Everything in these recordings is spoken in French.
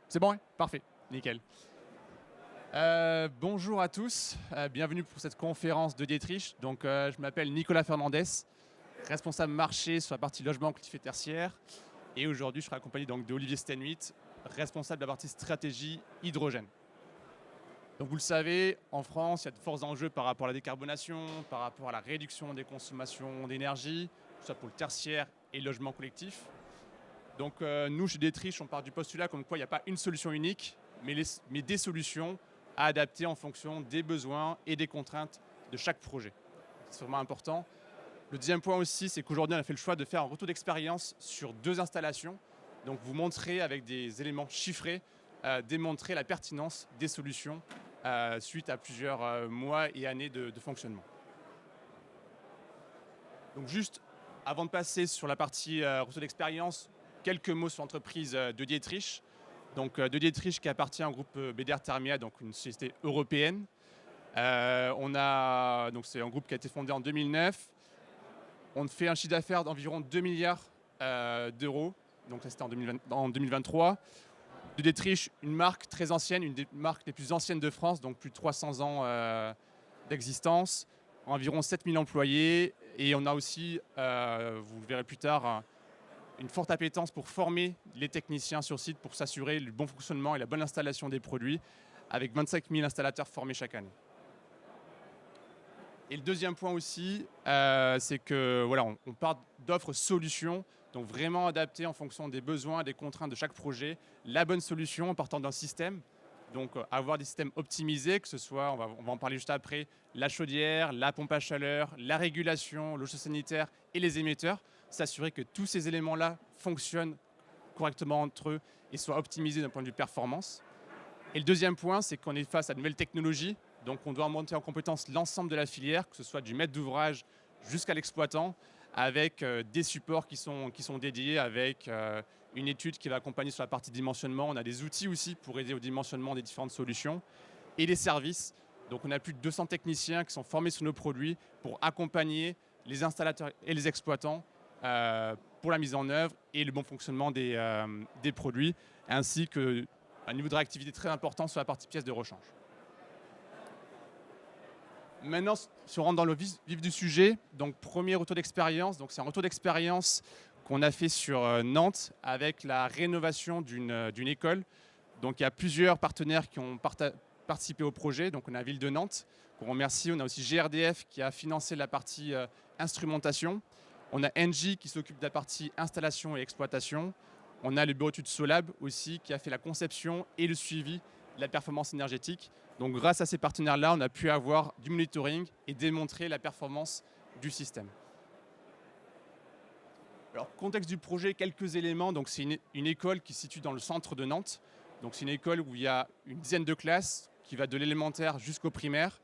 C'est bon, ouais? Parfait, nickel. Bonjour à tous, bienvenue pour cette conférence de Dietrich. Donc, je m'appelle Nicolas Fernandez, responsable marché sur la partie logement collectif et tertiaire. Et aujourd'hui, je serai accompagné donc d'Olivier Stenhuit, responsable de la partie stratégie hydrogène. Donc, vous le savez, en France, il y a de forts enjeux par rapport à la décarbonation, par rapport à la réduction des consommations d'énergie, tout ça pour le tertiaire et le logement collectif. Donc nous, chez Dietrich, on part du postulat comme quoi il n'y a pas une solution unique, mais des solutions à adapter en fonction des besoins et des contraintes de chaque projet. C'est vraiment important. Le deuxième point aussi, c'est qu'aujourd'hui, on a fait le choix de faire un retour d'expérience sur 2 installations. Donc vous montrer avec des éléments chiffrés, démontrer la pertinence des solutions suite à plusieurs mois et années de fonctionnement. Donc juste avant de passer sur la partie retour d'expérience, quelques mots sur l'entreprise de Dietrich. Donc de Dietrich qui appartient au groupe BDR Thermia, donc une société européenne. Donc c'est un groupe qui a été fondé en 2009. On fait un chiffre d'affaires d'environ 2 milliards d'euros. Donc ça c'était en 2023. De Dietrich, une marque très ancienne, une des marques les plus anciennes de France, donc plus de 300 ans d'existence, environ 7000 employés. Et on a aussi, vous le verrez plus tard, une forte appétence pour former les techniciens sur site pour s'assurer le bon fonctionnement et la bonne installation des produits, avec 25 000 installateurs formés chaque année. Et le deuxième point aussi, c'est que voilà, on part d'offres solutions, donc vraiment adaptées en fonction des besoins et des contraintes de chaque projet. La bonne solution en partant d'un système, donc avoir des systèmes optimisés, que ce soit, on va en parler juste après, la chaudière, la pompe à chaleur, la régulation, l'eau sanitaire et les émetteurs, s'assurer que tous ces éléments-là fonctionnent correctement entre eux et soient optimisés d'un point de vue performance. Et le deuxième point, c'est qu'on est face à de nouvelles technologies, donc on doit monter en compétence l'ensemble de la filière, que ce soit du maître d'ouvrage jusqu'à l'exploitant, avec des supports qui sont dédiés, avec une étude qui va accompagner sur la partie dimensionnement. On a des outils aussi pour aider au dimensionnement des différentes solutions. Et les services, donc on a plus de 200 techniciens qui sont formés sur nos produits pour accompagner les installateurs et les exploitants pour la mise en œuvre et le bon fonctionnement des produits, ainsi qu'un niveau de réactivité très important sur la partie pièces de rechange. Maintenant, si on rentre dans le vif du sujet, donc premier retour d'expérience, donc c'est un retour d'expérience qu'on a fait sur Nantes avec la rénovation d'une école. Donc il y a plusieurs partenaires qui ont participé au projet. Donc on a la ville de Nantes, qu'on remercie. On a aussi GRDF qui a financé la partie instrumentation. On a Engie qui s'occupe de la partie installation et exploitation. On a le bureau d'études Solab aussi qui a fait la conception et le suivi de la performance énergétique. Donc grâce à ces partenaires-là, on a pu avoir du monitoring et démontrer la performance du système. Alors, contexte du projet, quelques éléments. Donc c'est une école qui se situe dans le centre de Nantes. Donc c'est une école où il y a une dizaine de classes qui va de l'élémentaire jusqu'au primaire.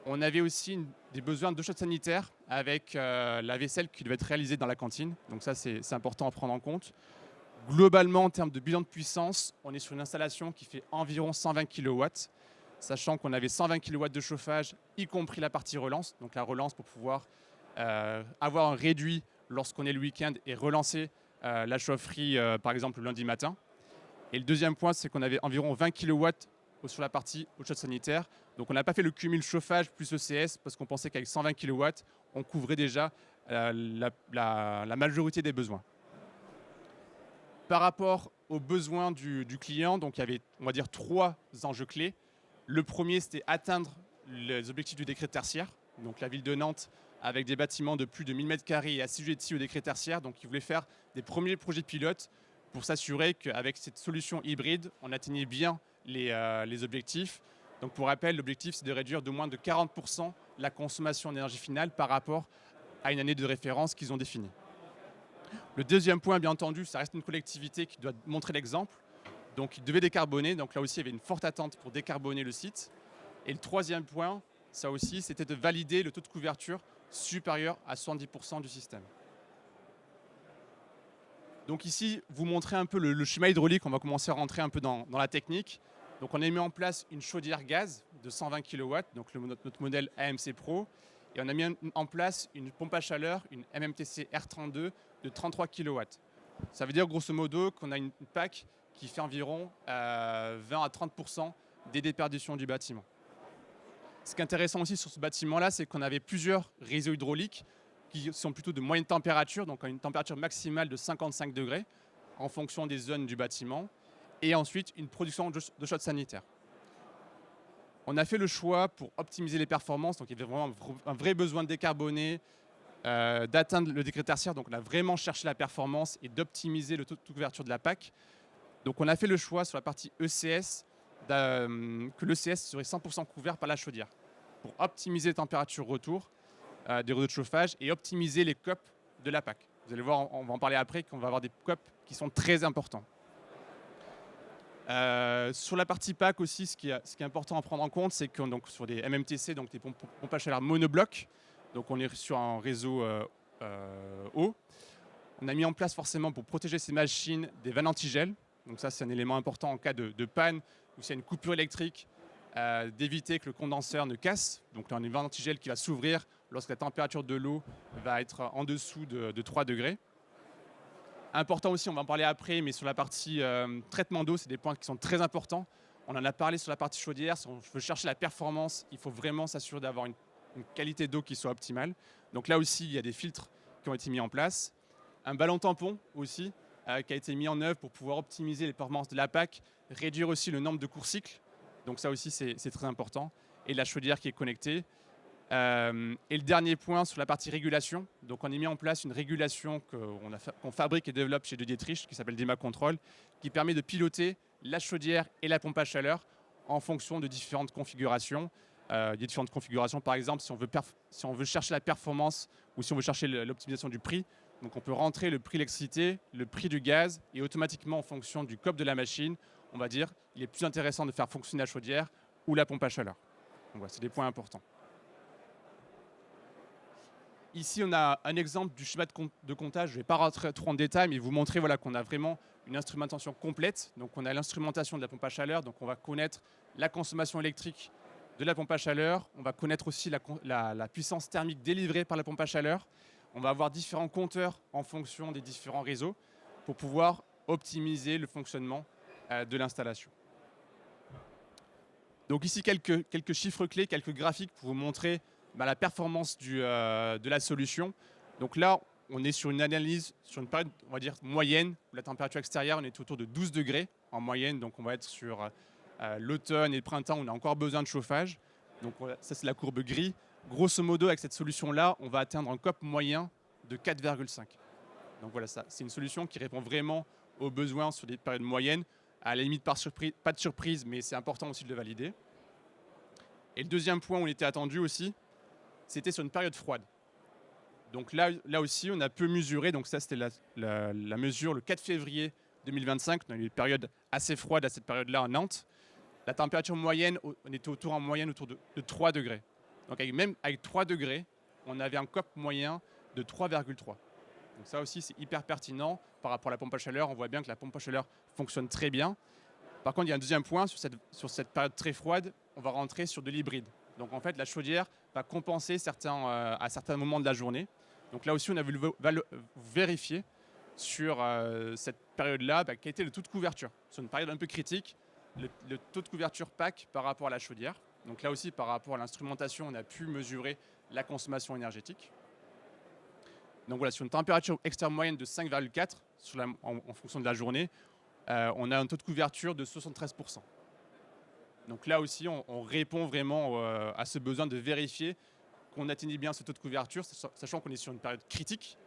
On avait aussi des besoins de chaude sanitaire avec la vaisselle qui devait être réalisée dans la cantine. Donc ça, c'est important à prendre en compte. Globalement, en termes de bilan de puissance, on est sur une installation qui fait environ 120 kW, sachant qu'on avait 120 kW de chauffage, y compris la partie relance. Donc la relance pour pouvoir avoir un réduit lorsqu'on est le week-end et relancer la chaufferie, par exemple, le lundi matin. Et le deuxième point, c'est qu'on avait environ 20 kW sur la partie eau chaude sanitaire. Donc on n'a pas fait le cumul chauffage plus ECS parce qu'on pensait qu'avec 120 kW, on couvrait déjà la majorité des besoins. Par rapport aux besoins du client, donc il y avait, on va dire, 3 enjeux clés. Le premier, c'était atteindre les objectifs du décret tertiaire. Donc la ville de Nantes, avec des bâtiments de plus de 1000 m² et assujettis au décret tertiaire. Donc ils voulaient faire des premiers projets pilotes pour s'assurer qu'avec cette solution hybride, on atteignait bien les objectifs. Donc pour rappel, l'objectif, c'est de réduire de moins de 40% la consommation d'énergie finale par rapport à une année de référence qu'ils ont définie. Le deuxième point, bien entendu, ça reste une collectivité qui doit montrer l'exemple. Donc, il devait décarboner. Donc là aussi, il y avait une forte attente pour décarboner le site. Et le troisième point, ça aussi, c'était de valider le taux de couverture supérieur à 70% du système. Donc ici, vous montrez un peu le schéma hydraulique. On va commencer à rentrer un peu dans la technique. Donc on a mis en place une chaudière gaz de 120 kW, donc notre modèle AMC Pro. Et on a mis en place une pompe à chaleur, une MMTC R32 de 33 kW. Ça veut dire grosso modo qu'on a une PAC qui fait environ 20 à 30% des déperditions du bâtiment. Ce qui est intéressant aussi sur ce bâtiment-là, c'est qu'on avait plusieurs réseaux hydrauliques qui sont plutôt de moyenne température, donc à une température maximale de 55 degrés en fonction des zones du bâtiment, et ensuite une production de chaude sanitaire. On a fait le choix pour optimiser les performances, donc il y avait vraiment un vrai besoin de décarboner, d'atteindre le degré tertiaire, donc on a vraiment cherché la performance et d'optimiser le taux de couverture de la PAC. Donc on a fait le choix sur la partie ECS que l'ECS serait 100% couvert par la chaudière pour optimiser les températures retour des réseaux de chauffage et optimiser les COP de la PAC. Vous allez voir, on va en parler après, qu'on va avoir des COP qui sont très importants. Sur la partie PAC aussi, ce qui est important à prendre en compte, c'est que donc, sur des MMTC, donc des pompes à chaleur monobloc, donc on est sur un réseau eau, on a mis en place forcément pour protéger ces machines des vannes antigel. Donc ça, c'est un élément important en cas de panne ou s'il y a une coupure électrique, d'éviter que le condenseur ne casse. Donc là, on a une vanne antigel qui va s'ouvrir lorsque la température de l'eau va être en dessous de 3 degrés. Important aussi, on va en parler après, mais sur la partie traitement d'eau, c'est des points qui sont très importants. On en a parlé sur la partie chaudière. Si on veut chercher la performance, il faut vraiment s'assurer d'avoir une qualité d'eau qui soit optimale. Donc là aussi, il y a des filtres qui ont été mis en place. Un ballon tampon aussi, qui a été mis en œuvre pour pouvoir optimiser les performances de la PAC, réduire aussi le nombre de courts cycles. Donc ça aussi, c'est très important. Et la chaudière qui est connectée. Et le dernier point sur la partie régulation. Donc on a mis en place une régulation qu'on fabrique et développe chez De Dietrich, qui s'appelle Dima Control, qui permet de piloter la chaudière et la pompe à chaleur en fonction de différentes configurations. Il y a différentes configurations, par exemple, si on veut chercher la performance ou si on veut chercher l'optimisation du prix. Donc on peut rentrer le prix de l'électricité, le prix du gaz, et automatiquement, en fonction du COP de la machine, on va dire il est plus intéressant de faire fonctionner la chaudière ou la pompe à chaleur. Donc voilà, c'est des points importants. Ici, on a un exemple du schéma de comptage. Je ne vais pas rentrer trop en détail, mais vous montrer voilà, qu'on a vraiment une instrumentation complète. Donc on a l'instrumentation de la pompe à chaleur, donc on va connaître la consommation électrique de la pompe à chaleur. On va connaître aussi la puissance thermique délivrée par la pompe à chaleur. On va avoir différents compteurs en fonction des différents réseaux pour pouvoir optimiser le fonctionnement de l'installation. Donc ici, quelques chiffres clés, quelques graphiques pour vous montrer la performance de la solution. Donc là, on est sur une analyse, sur une période, on va dire, moyenne, où la température extérieure, on est autour de 12 degrés en moyenne. Donc on va être sur l'automne et le printemps, on a encore besoin de chauffage. Donc ça, c'est la courbe gris. Grosso modo, avec cette solution-là, on va atteindre un COP moyen de 4,5. Donc voilà, ça, c'est une solution qui répond vraiment aux besoins sur des périodes moyennes. À la limite, pas de surprise, mais c'est important aussi de le valider. Et le deuxième point où on était attendu aussi, c'était sur une période froide. Donc là aussi, on a peu mesuré. Donc ça, c'était la mesure le 4 février 2025. On a eu une période assez froide à cette période-là à Nantes. La température moyenne, on était en moyenne autour de 3 degrés. Donc même avec 3 degrés, on avait un COP moyen de 3,3. Donc ça aussi, c'est hyper pertinent par rapport à la pompe à chaleur. On voit bien que la pompe à chaleur fonctionne très bien. Par contre, il y a un deuxième point, sur cette période très froide, on va rentrer sur de l'hybride. Donc en fait, la chaudière va compenser à certains moments de la journée. Donc là aussi, on a voulu vérifier sur cette période-là quel était le taux de couverture. C'est une période un peu critique, le taux de couverture PAC par rapport à la chaudière. Donc là aussi, par rapport à l'instrumentation, on a pu mesurer la consommation énergétique. Donc voilà, sur une température externe moyenne de 5,4 en fonction de la journée, on a un taux de couverture de 73%. Donc là aussi, on répond vraiment à ce besoin de vérifier qu'on atteignait bien ce taux de couverture, sachant qu'on est sur une période critique.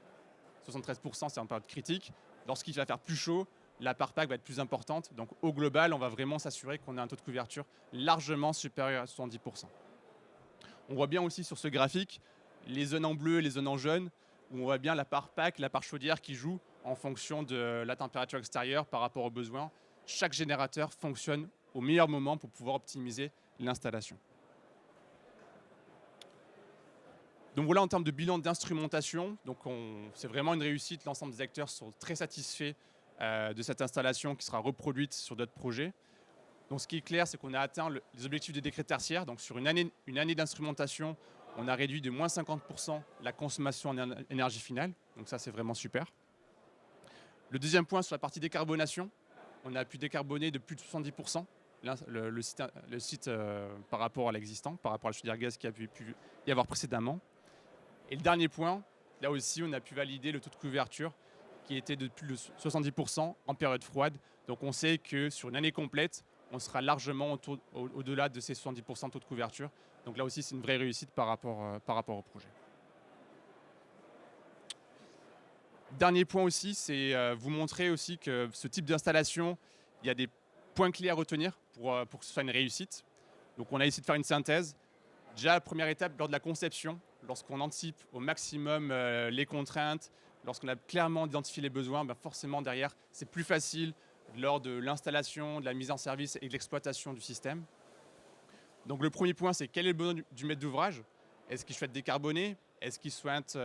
73%, c'est une période critique. Lorsqu'il va faire plus chaud, la part PAC va être plus importante. Donc au global, on va vraiment s'assurer qu'on a un taux de couverture largement supérieur à 70%. On voit bien aussi sur ce graphique les zones en bleu et les zones en jaune, où on voit bien la part PAC, la part chaudière qui joue en fonction de la température extérieure par rapport aux besoins. Chaque générateur fonctionne au meilleur moment pour pouvoir optimiser l'installation. Donc voilà en termes de bilan d'instrumentation, c'est vraiment une réussite. L'ensemble des acteurs sont très satisfaits de cette installation qui sera reproduite sur d'autres projets. Donc ce qui est clair, c'est qu'on a atteint les objectifs des décrets tertiaires. Donc sur une année d'instrumentation, on a réduit de moins 50% la consommation en énergie finale. Donc ça, c'est vraiment super. Le deuxième point sur la partie décarbonation, on a pu décarboner de plus de 70% le site par rapport à l'existant, par rapport à la chaudière gaz qui a pu y avoir précédemment. Et le dernier point, là aussi, on a pu valider le taux de couverture qui était de plus de 70% en période froide. Donc on sait que sur une année complète, on sera largement au-delà de ces 70% de taux de couverture. Donc là aussi, c'est une vraie réussite par rapport au projet. Dernier point aussi, c'est vous montrer aussi que ce type d'installation, il y a des points clés à retenir pour que ce soit une réussite. Donc on a essayé de faire une synthèse. Déjà, première étape, lors de la conception, lorsqu'on anticipe au maximum les contraintes, lorsqu'on a clairement identifié les besoins, ben forcément derrière, c'est plus facile lors de l'installation, de la mise en service et de l'exploitation du système. Donc le premier point, c'est quel est le besoin du maître d'ouvrage? Est-ce qu'il souhaite décarboner? Est-ce qu'il souhaite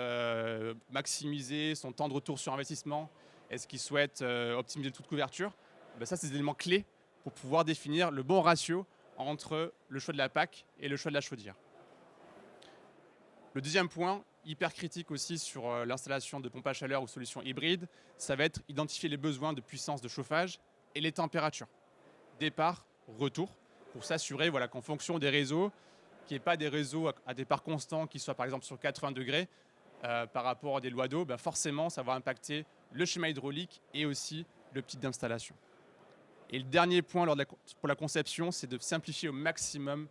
maximiser son temps de retour sur investissement? Est-ce qu'il souhaite optimiser le taux de couverture? Ben ça, c'est des éléments clés pour pouvoir définir le bon ratio entre le choix de la PAC et le choix de la chaudière. Le deuxième point, hyper critique aussi sur l'installation de pompes à chaleur ou solutions hybrides, ça va être identifier les besoins de puissance de chauffage et les températures. Départ, retour, pour s'assurer qu'en fonction des réseaux, qu'il n'y ait pas des réseaux à départ constant qui soient par exemple sur 80 degrés par rapport à des lois d'eau, ben forcément ça va impacter le schéma hydraulique et aussi le type d'installation. Et le dernier point pour la conception, c'est de simplifier au maximum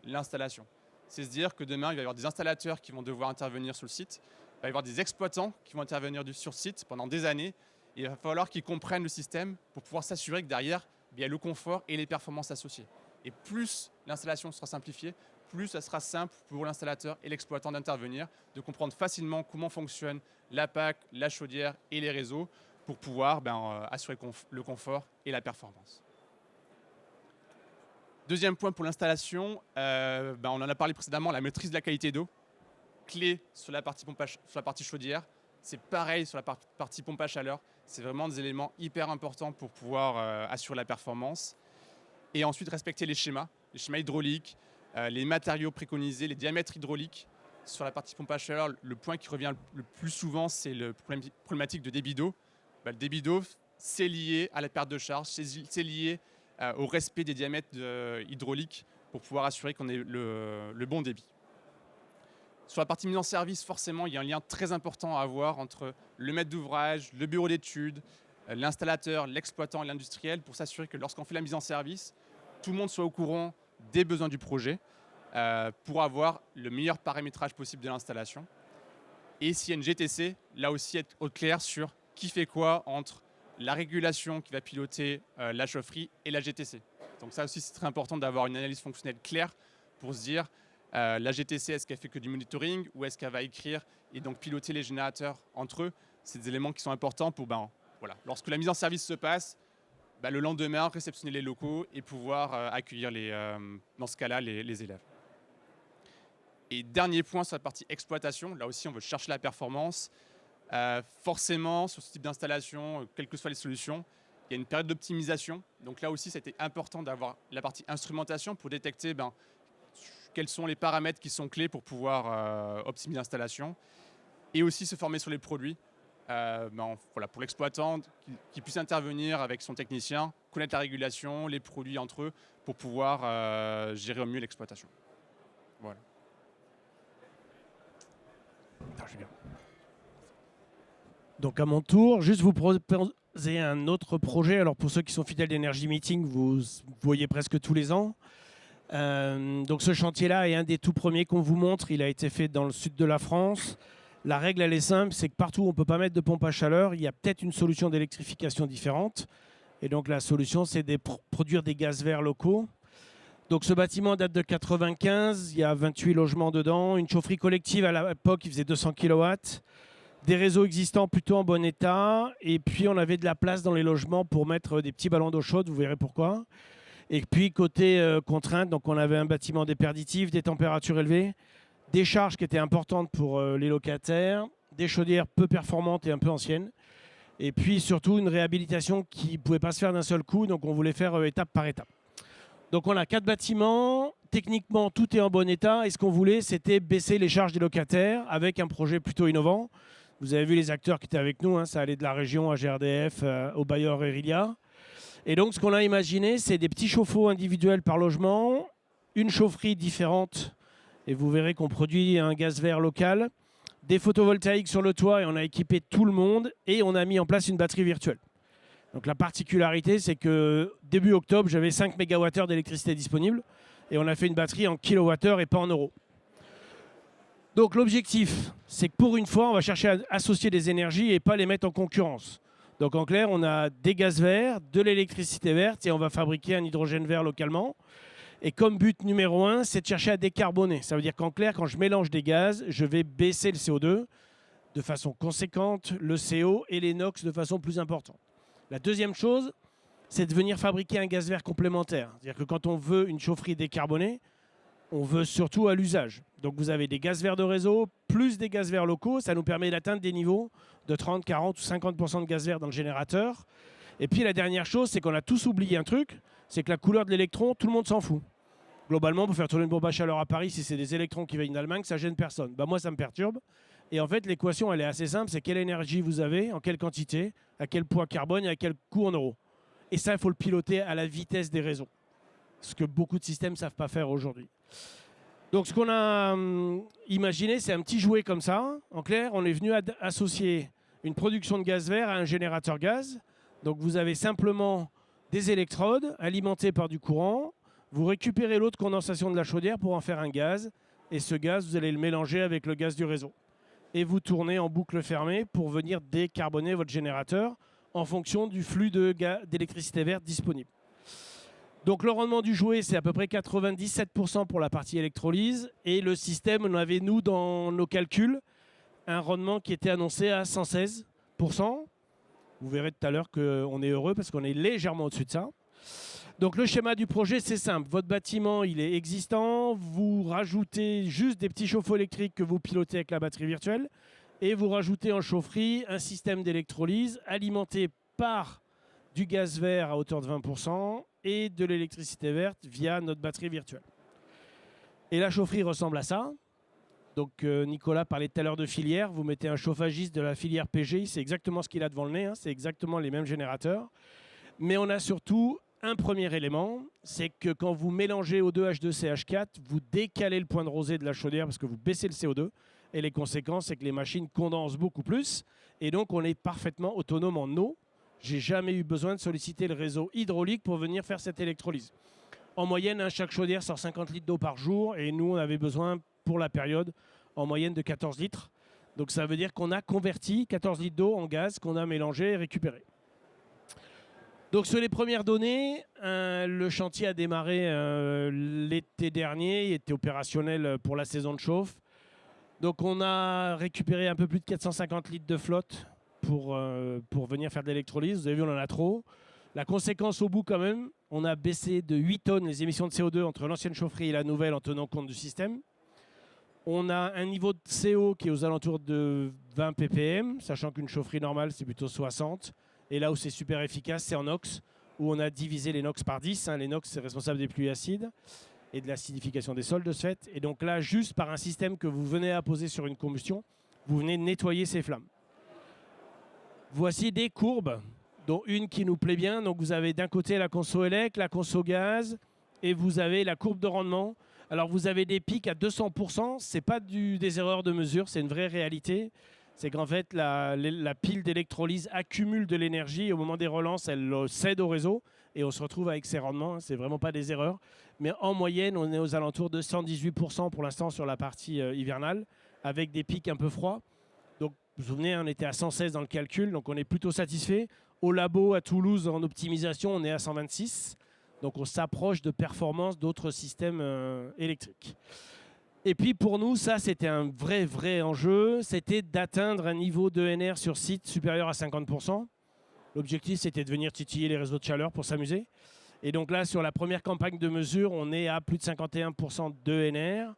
l'installation. C'est se dire que demain, il va y avoir des installateurs qui vont devoir intervenir sur le site, il va y avoir des exploitants qui vont intervenir sur le site pendant des années, et il va falloir qu'ils comprennent le système pour pouvoir s'assurer que derrière, il y a le confort et les performances associées. Et plus l'installation sera simplifiée, plus ça sera simple pour l'installateur et l'exploitant d'intervenir, de comprendre facilement comment fonctionne la PAC, la chaudière et les réseaux pour pouvoir assurer le confort et la performance. Deuxième point pour l'installation, on en a parlé précédemment, la maîtrise de la qualité d'eau. Clé sur la partie chaudière, c'est pareil sur la partie pompe à chaleur. C'est vraiment des éléments hyper importants pour pouvoir assurer la performance. Et ensuite, respecter les schémas hydrauliques, les matériaux préconisés, les diamètres hydrauliques. Sur la partie pompe à chaleur, le point qui revient le plus souvent, c'est la problématique de débit d'eau. Le débit d'eau, c'est lié à la perte de charge, c'est lié au respect des diamètres hydrauliques pour pouvoir assurer qu'on ait le bon débit. Sur la partie mise en service, forcément, il y a un lien très important à avoir entre le maître d'ouvrage, le bureau d'études, l'installateur, l'exploitant et l'industriel pour s'assurer que lorsqu'on fait la mise en service, tout le monde soit au courant des besoins du projet pour avoir le meilleur paramétrage possible de l'installation. Et s'il y a une GTC, là aussi être au clair sur qui fait quoi entre la régulation qui va piloter la chaufferie et la GTC. Donc ça aussi, c'est très important d'avoir une analyse fonctionnelle claire pour se dire la GTC, est-ce qu'elle fait que du monitoring ou est-ce qu'elle va écrire et donc piloter les générateurs entre eux? C'est des éléments qui sont importants pour, lorsque la mise en service se passe, le lendemain, réceptionner les locaux et pouvoir accueillir, dans ce cas-là, les élèves. Et dernier point sur la partie exploitation, là aussi, on veut chercher la performance. Forcément, sur ce type d'installation, quelles que soient les solutions, il y a une période d'optimisation. Donc là aussi, c'était important d'avoir la partie instrumentation pour détecter quels sont les paramètres qui sont clés pour pouvoir optimiser l'installation. Et aussi se former sur les produits. Pour l'exploitant, qui puisse intervenir avec son technicien, connaître la régulation, les produits entre eux, pour pouvoir gérer au mieux l'exploitation. Voilà. Donc à mon tour, juste vous proposer un autre projet. Alors pour ceux qui sont fidèles d'Energy Meeting, vous voyez presque tous les ans. Donc ce chantier-là est un des tout premiers qu'on vous montre. Il a été fait dans le sud de la France. La règle, elle est simple, c'est que partout où on ne peut pas mettre de pompe à chaleur, il y a peut-être une solution d'électrification différente. Et donc la solution, c'est de produire des gaz verts locaux. Donc ce bâtiment date de 1995, il y a 28 logements dedans, une chaufferie collective à l'époque qui faisait 200 kW, des réseaux existants plutôt en bon état, et puis on avait de la place dans les logements pour mettre des petits ballons d'eau chaude, vous verrez pourquoi. Et puis côté contrainte, donc on avait un bâtiment déperditif, des températures élevées, des charges qui étaient importantes pour les locataires, des chaudières peu performantes et un peu anciennes, et puis surtout une réhabilitation qui ne pouvait pas se faire d'un seul coup, donc on voulait faire étape par étape. Donc on a 4 bâtiments, techniquement tout est en bon état, et ce qu'on voulait c'était baisser les charges des locataires avec un projet plutôt innovant. Vous avez vu les acteurs qui étaient avec nous, ça allait de la région à GRDF, au bailleur Erilia. Et donc, ce qu'on a imaginé, c'est des petits chauffe-eau individuels par logement, une chaufferie différente, et vous verrez qu'on produit un gaz vert local, des photovoltaïques sur le toit, et on a équipé tout le monde, et on a mis en place une batterie virtuelle. Donc la particularité, c'est que début octobre, j'avais 5 MWh d'électricité disponible, et on a fait une batterie en kilowattheure et pas en euros. Donc l'objectif, c'est que pour une fois, on va chercher à associer des énergies et pas les mettre en concurrence. Donc en clair, on a des gaz verts, de l'électricité verte et on va fabriquer un hydrogène vert localement. Et comme but numéro 1, c'est de chercher à décarboner. Ça veut dire qu'en clair, quand je mélange des gaz, je vais baisser le CO2 de façon conséquente, le CO et les NOx de façon plus importante. La deuxième chose, c'est de venir fabriquer un gaz vert complémentaire. C'est-à-dire que quand on veut une chaufferie décarbonée, on veut surtout à l'usage. Donc vous avez des gaz verts de réseau, plus des gaz verts locaux. Ça nous permet d'atteindre des niveaux de 30, 40 ou 50% de gaz vert dans le générateur. Et puis la dernière chose, c'est qu'on a tous oublié un truc, c'est que la couleur de l'électron, tout le monde s'en fout. Globalement, pour faire tourner une pompe à chaleur à Paris, si c'est des électrons qui viennent d'Allemagne, ça gêne personne. Bah, moi, ça me perturbe. Et en fait, l'équation, elle est assez simple. C'est quelle énergie vous avez, en quelle quantité, à quel poids carbone et à quel coût en euros. Et ça, il faut le piloter à la vitesse des réseaux. Ce que beaucoup de systèmes ne savent pas faire aujourd'hui. Donc ce qu'on a imaginé, c'est un petit jouet comme ça. En clair, on est venu associer une production de gaz vert à un générateur gaz. Donc vous avez simplement des électrodes alimentées par du courant. Vous récupérez l'eau de condensation de la chaudière pour en faire un gaz. Et ce gaz, vous allez le mélanger avec le gaz du réseau. Et vous tournez en boucle fermée pour venir décarboner votre générateur en fonction du flux d'électricité verte disponible. Donc le rendement du jouet, c'est à peu près 97% pour la partie électrolyse. Et le système, on avait, nous, dans nos calculs, un rendement qui était annoncé à 116%. Vous verrez tout à l'heure qu'on est heureux parce qu'on est légèrement au-dessus de ça. Donc le schéma du projet, c'est simple. Votre bâtiment, il est existant. Vous rajoutez juste des petits chauffe-eau électriques que vous pilotez avec la batterie virtuelle. Et vous rajoutez en chaufferie un système d'électrolyse alimenté par du gaz vert à hauteur de 20% et de l'électricité verte via notre batterie virtuelle. Et la chaufferie ressemble à ça. Donc Nicolas parlait tout à l'heure de filière. Vous mettez un chauffagiste de la filière PGI, c'est exactement ce qu'il a devant le nez, hein, c'est exactement les mêmes générateurs. Mais on a surtout un premier élément, c'est que quand vous mélangez O2, H2, CH4, vous décalez le point de rosée de la chaudière parce que vous baissez le CO2. Et les conséquences, c'est que les machines condensent beaucoup plus. Et donc on est parfaitement autonome en eau. J'ai jamais eu besoin de solliciter le réseau hydraulique pour venir faire cette électrolyse. En moyenne, chaque chaudière sort 50 litres d'eau par jour et nous, on avait besoin, pour la période, en moyenne de 14 litres. Donc ça veut dire qu'on a converti 14 litres d'eau en gaz qu'on a mélangé et récupéré. Donc sur les premières données, le chantier a démarré l'été dernier, il était opérationnel pour la saison de chauffe. Donc on a récupéré un peu plus de 450 litres de flotte pour venir faire de l'électrolyse. Vous avez vu, on en a trop. La conséquence au bout quand même, on a baissé de 8 tonnes les émissions de CO2 entre l'ancienne chaufferie et la nouvelle en tenant compte du système. On a un niveau de CO qui est aux alentours de 20 ppm, sachant qu'une chaufferie normale c'est plutôt 60. Et là où c'est super efficace, c'est en NOx, où on a divisé les NOx par 10. Les NOx, c'est responsable des pluies acides et de l'acidification des sols de ce fait. Et donc là, juste par un système que vous venez à poser sur une combustion, vous venez nettoyer ces flammes. Voici des courbes, dont une qui nous plaît bien. Donc vous avez d'un côté la conso élec, la conso gaz, et vous avez la courbe de rendement. Alors vous avez des pics à 200%, ce n'est pas des erreurs de mesure, c'est une vraie réalité. C'est qu'en fait, la pile d'électrolyse accumule de l'énergie et au moment des relances, elle cède au réseau et on se retrouve avec ces rendements. Ce n'est vraiment pas des erreurs. Mais en moyenne, on est aux alentours de 118% pour l'instant sur la partie hivernale, avec des pics un peu froids. Donc, vous vous souvenez, on était à 116 dans le calcul, donc on est plutôt satisfait. Au labo, à Toulouse, en optimisation, on est à 126. Donc, on s'approche de performances d'autres systèmes électriques. Et puis pour nous, ça c'était un vrai enjeu, c'était d'atteindre un niveau d'ENR sur site supérieur à 50%. L'objectif c'était de venir titiller les réseaux de chaleur pour s'amuser. Et donc là, sur la première campagne de mesure, on est à plus de 51% d'ENR.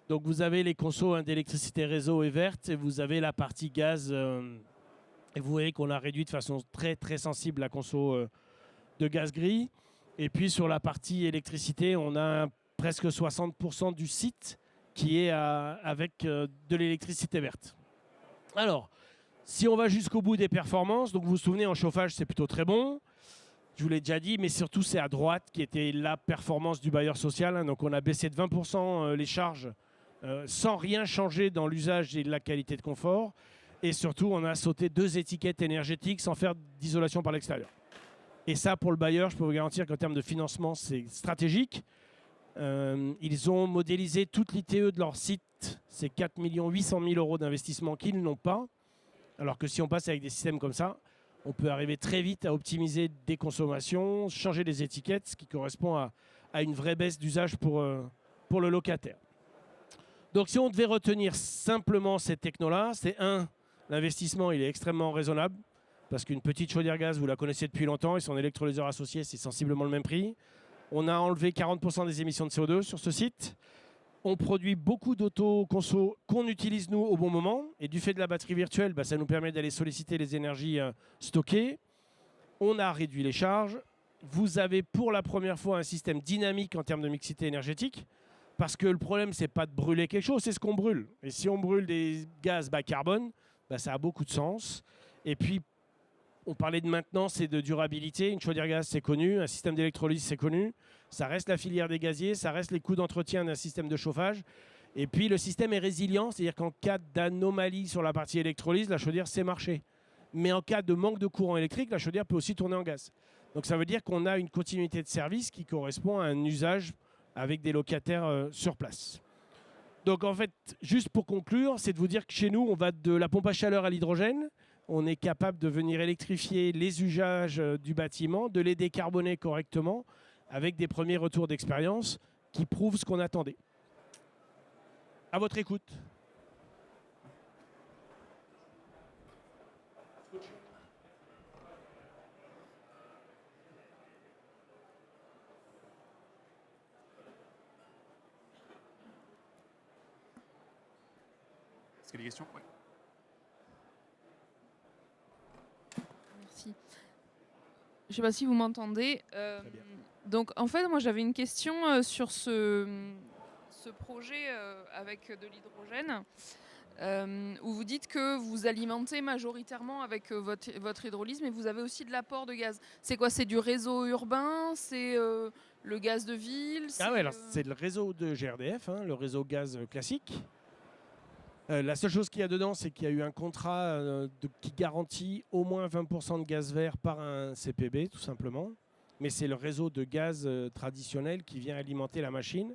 Donc vous avez les consos d'électricité réseau et verte, et vous avez la partie gaz. Et vous voyez qu'on a réduit de façon très sensible la conso de gaz gris. Et puis sur la partie électricité, on a presque 60% du site qui est avec de l'électricité verte. Alors, si on va jusqu'au bout des performances, donc vous vous souvenez, en chauffage, c'est plutôt très bon. je vous l'ai déjà dit, mais surtout c'est à droite qui était la performance du bailleur social, hein. Donc on a baissé de 20% les charges sans rien changer dans l'usage et la qualité de confort. Et surtout, on a sauté 2 étiquettes énergétiques sans faire d'isolation par l'extérieur. Et ça, pour le bailleur, je peux vous garantir qu'en termes de financement, c'est stratégique. Ils ont modélisé toute l'ITE de leur site. C'est 4 800 000 euros d'investissement qu'ils n'ont pas. Alors que si on passe avec des systèmes comme ça, on peut arriver très vite à optimiser des consommations, changer les étiquettes, ce qui correspond à une vraie baisse d'usage pour le locataire. Donc si on devait retenir simplement cette techno-là, c'est l'investissement il est extrêmement raisonnable, parce qu'une petite chaudière gaz, vous la connaissez depuis longtemps, et son électrolyseur associé, c'est sensiblement le même prix. On a enlevé 40% des émissions de CO2 sur ce site. On produit beaucoup d'auto-conso qu'on utilise nous au bon moment. Et du fait de la batterie virtuelle, ça nous permet d'aller solliciter les énergies stockées. On a réduit les charges. Vous avez pour la première fois un système dynamique en termes de mixité énergétique. Parce que le problème, c'est pas de brûler quelque chose, c'est ce qu'on brûle. Et si on brûle des gaz bas carbone, ça a beaucoup de sens. Et puis, on parlait de maintenance et de durabilité. Une chaudière gaz, c'est connu. Un système d'électrolyse, c'est connu. Ça reste la filière des gaziers. Ça reste les coûts d'entretien d'un système de chauffage. Et puis, le système est résilient. C'est-à-dire qu'en cas d'anomalie sur la partie électrolyse, la chaudière sait marcher. Mais en cas de manque de courant électrique, la chaudière peut aussi tourner en gaz. Donc, ça veut dire qu'on a une continuité de service qui correspond à un usage avec des locataires sur place. Donc, en fait, juste pour conclure, c'est de vous dire que chez nous, on va de la pompe à chaleur à l'hydrogène. On est capable de venir électrifier les usages du bâtiment, de les décarboner correctement, avec des premiers retours d'expérience qui prouvent ce qu'on attendait. À votre écoute. Est-ce qu'il y a des questions? Ouais. Merci. Je ne sais pas si vous m'entendez. Donc, en fait, moi, j'avais une question sur ce projet avec de l'hydrogène, où vous dites que vous alimentez majoritairement avec votre hydrolyse, mais vous avez aussi de l'apport de gaz. C'est quoi? C'est du réseau urbain? C'est le gaz de ville? Ah ouais, alors c'est le réseau de GRDF, hein, le réseau gaz classique. La seule chose qu'il y a dedans, c'est qu'il y a eu un contrat qui garantit au moins 20% de gaz vert par un CPB, tout simplement. Mais c'est le réseau de gaz traditionnel qui vient alimenter la machine.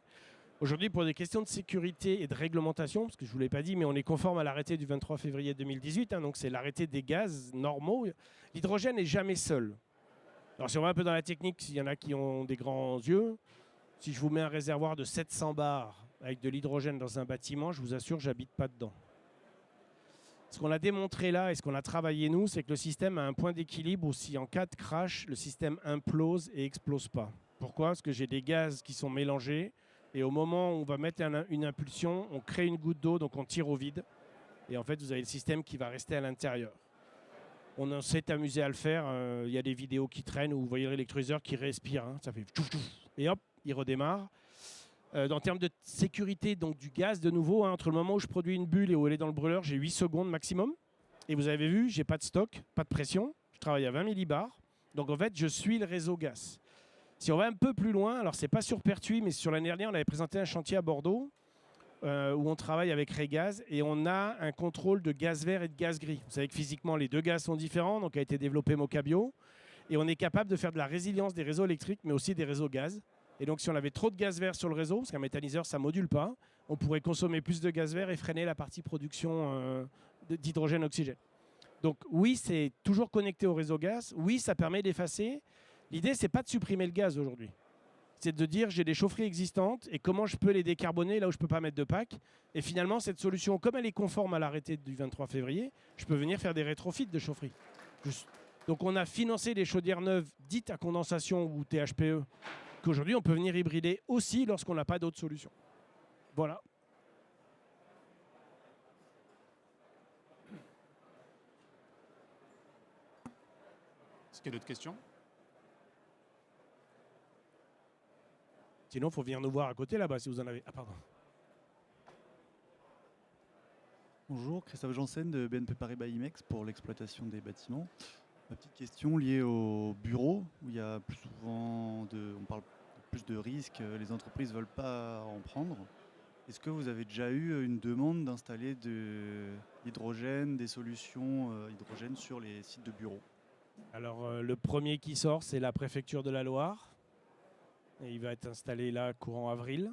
Aujourd'hui, pour des questions de sécurité et de réglementation, parce que je ne vous l'ai pas dit, mais on est conforme à l'arrêté du 23 février 2018, hein, donc c'est l'arrêté des gaz normaux. L'hydrogène n'est jamais seul. Alors si on va un peu dans la technique, s'il y en a qui ont des grands yeux, si je vous mets un réservoir de 700 bars avec de l'hydrogène dans un bâtiment, je vous assure, j'habite pas dedans. Ce qu'on a démontré là et ce qu'on a travaillé nous, c'est que le système a un point d'équilibre où si en cas de crash, le système implose et explose pas. Pourquoi? Parce que j'ai des gaz qui sont mélangés et au moment où on va mettre une impulsion, on crée une goutte d'eau, donc on tire au vide. Et en fait, vous avez le système qui va rester à l'intérieur. On s'est amusé à le faire. Il y a des vidéos qui traînent où vous voyez l'électrolyseur qui respire. Hein, ça fait tchouf, tchouf, et hop, il redémarre. En termes de sécurité, donc du gaz de nouveau, hein, entre le moment où je produis une bulle et où elle est dans le brûleur, j'ai 8 secondes maximum. Et vous avez vu, j'ai pas de stock, pas de pression. Je travaille à 20 millibars. Donc en fait, je suis le réseau gaz. Si on va un peu plus loin, alors c'est pas sur Pertuis, mais sur l'année dernière, on avait présenté un chantier à Bordeaux où on travaille avec Régaz et on a un contrôle de gaz vert et de gaz gris. Vous savez que physiquement, les deux gaz sont différents, donc a été développé Mocabio. Et on est capable de faire de la résilience des réseaux électriques, mais aussi des réseaux gaz. Et donc, si on avait trop de gaz vert sur le réseau, parce qu'un méthaniseur, ça ne module pas, on pourrait consommer plus de gaz vert et freiner la partie production d'hydrogène-oxygène. Donc oui, c'est toujours connecté au réseau gaz. Oui, ça permet d'effacer. L'idée, ce n'est pas de supprimer le gaz aujourd'hui. C'est de dire, j'ai des chaufferies existantes et comment je peux les décarboner là où je ne peux pas mettre de pack. Et finalement, cette solution, comme elle est conforme à l'arrêté du 23 février, je peux venir faire des rétrofits de chaufferie. Donc on a financé des chaudières neuves dites à condensation ou THPE, qu'aujourd'hui, on peut venir hybrider aussi lorsqu'on n'a pas d'autre solution. Voilà. Est-ce qu'il y a d'autres questions? Sinon, il faut venir nous voir à côté là-bas si vous en avez. Ah, pardon. Bonjour, Christophe Janssen de BNP Paribas IMEX pour l'exploitation des bâtiments. Ma petite question liée au bureau, où il y a plus souvent on parle plus de risques, les entreprises ne veulent pas en prendre. Est-ce que vous avez déjà eu une demande d'installer de l'hydrogène, des solutions hydrogène sur les sites de bureaux? Alors, le premier qui sort, c'est la préfecture de la Loire. Et il va être installé là courant avril.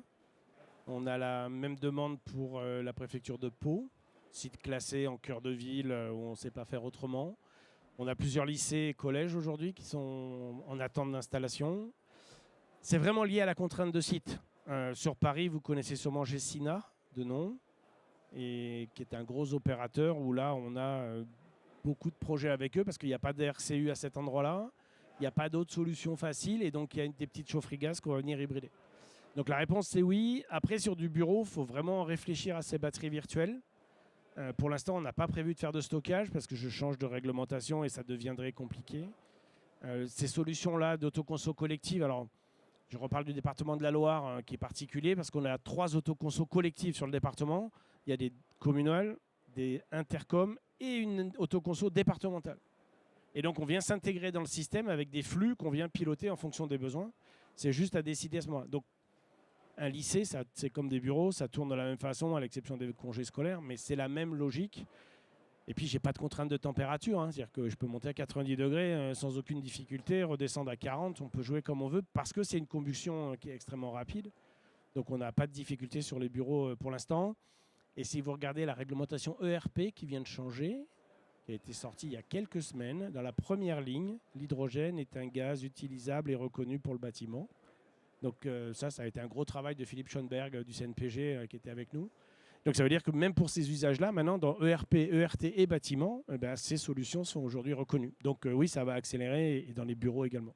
On a la même demande pour la préfecture de Pau, site classé en cœur de ville où on ne sait pas faire autrement. On a plusieurs lycées et collèges aujourd'hui qui sont en attente d'installation. C'est vraiment lié à la contrainte de site. Sur Paris, vous connaissez sûrement Gessina, de nom, et qui est un gros opérateur où là, on a beaucoup de projets avec eux parce qu'il n'y a pas de RCU à cet endroit-là. Il n'y a pas d'autres solutions faciles et donc il y a des petites chaufferies gaz qu'on va venir hybrider. Donc la réponse, c'est oui. Après, sur du bureau, il faut vraiment réfléchir à ces batteries virtuelles. Pour l'instant, on n'a pas prévu de faire de stockage parce que je change de réglementation et ça deviendrait compliqué. Ces solutions-là d'autoconso collective, alors je reparle du département de la Loire qui est particulier parce qu'on a 3 autoconsos collectives sur le département. Il y a des communales, des intercoms et une autoconso départementale. Et donc on vient s'intégrer dans le système avec des flux qu'on vient piloter en fonction des besoins. C'est juste à décider à ce moment-là. Donc un lycée, c'est comme des bureaux, ça tourne de la même façon, à l'exception des congés scolaires, mais c'est la même logique. Et puis, j'ai pas de contrainte de température, hein, c'est-à-dire que je peux monter à 90 degrés sans aucune difficulté, redescendre à 40, on peut jouer comme on veut, parce que c'est une combustion qui est extrêmement rapide. Donc, on n'a pas de difficulté sur les bureaux pour l'instant. Et si vous regardez la réglementation ERP qui vient de changer, qui a été sortie il y a quelques semaines, dans la première ligne, l'hydrogène est un gaz utilisable et reconnu pour le bâtiment. Donc ça a été un gros travail de Philippe Schoenberg du CNPG qui était avec nous. Donc ça veut dire que même pour ces usages-là, maintenant dans ERP, ERT et bâtiment, ces solutions sont aujourd'hui reconnues. Donc oui, ça va accélérer et dans les bureaux également.